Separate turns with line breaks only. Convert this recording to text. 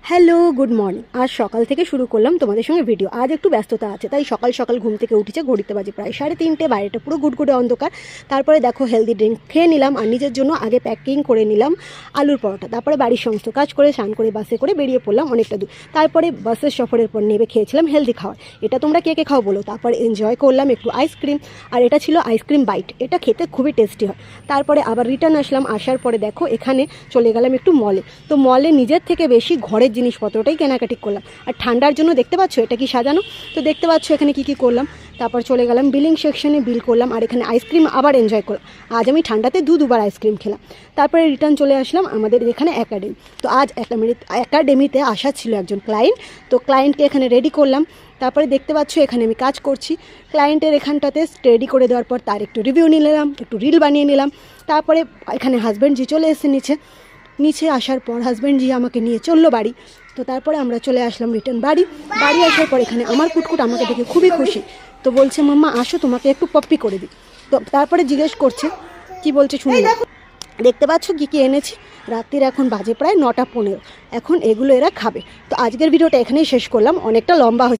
Hello, good morning. আজ সকাল থেকে শুরু করলাম তোমাদের সঙ্গে ভিডিও। আজ একটু ব্যস্ততা আছে, তাই সকাল সকাল ঘুম থেকে উঠেছে, ঘড়িতে বাজে প্রায় 3:30। বাইরেটা পুরো গুডগুডে অন্ধকার। তারপরে দেখো হেলদি ড্রিঙ্ক খেয়ে নিলাম, আর নিজের জন্য আগে প্যাকিং করে নিলাম আলুর পরোটা। তারপরে বাড়ির সমস্ত কাজ করে স্নান করে বাসে করে বেরিয়ে পড়লাম অনেকটা দূর। তারপরে বাসের সফরের পর নেমে খেয়েছিলাম হেলদি খাবার। এটা তোমরা কে কে খাও বলো। তারপর এনজয় করলাম একটু আইসক্রিম, আর এটা ছিল আইসক্রিম বাইট। এটা খেতে খুবই টেস্টি হয়। তারপরে আবার রিটার্ন আসলাম। আসার পরে দেখো এখানে চলে গেলাম একটু মলে। তো মলে নিজের থেকে বেশি ঘরের জিনিসপত্রটাই কেনাকাটি করলাম। আর ঠান্ডার জন্য দেখতে পাচ্ছ এটা কি সাজানো, তো দেখতে পাচ্ছ এখানে কি করলাম। তারপর চলে গেলাম বিলিং সেকশনে, বিল করলাম, আর এখানে আইসক্রিম আবার এনজয় করলাম। আজ আমি ঠান্ডাতে দুবার আইসক্রিম খেলাম। তারপরে রিটার্ন চলে আসলাম আমাদের এখানে একাডেমি। তো আজ একাডেমিতে আসা ছিল একজন ক্লায়েন্ট, তো ক্লায়েন্টকে এখানে রেডি করলাম। তারপরে দেখতে পাচ্ছ এখানে আমি কাজ করছি ক্লায়েন্টের এখানটাতে। রেডি করে দেওয়ার পর তার একটু রিভিউ নিলাম, একটু রিল বানিয়ে নিলাম। তারপরে এখানে হাজব্যান্ডজি চলে এসে নিচে আসার পর হাজব্যান্ডজি আমাকে নিয়ে চললো বাড়ি। তো তারপরে আমরা চলে আসলাম রিটার্ন বাড়ি আসার পর এখানে আমার কুটকুট আমাকে দেখে খুবই খুশি। তো বলছে মাম্মা আসো তোমাকে একটু পপ্পি করে দিই। তো তারপরে জিজ্ঞেস করছে কি বলছে শুনে। দেখতে পাচ্ছ কী এনেছি। রাত্রির এখন বাজে প্রায় 9:15। এখন এগুলো এরা খাবে। তো আজকের ভিডিওটা এখানেই শেষ করলাম, অনেকটা লম্বা হচ্ছে।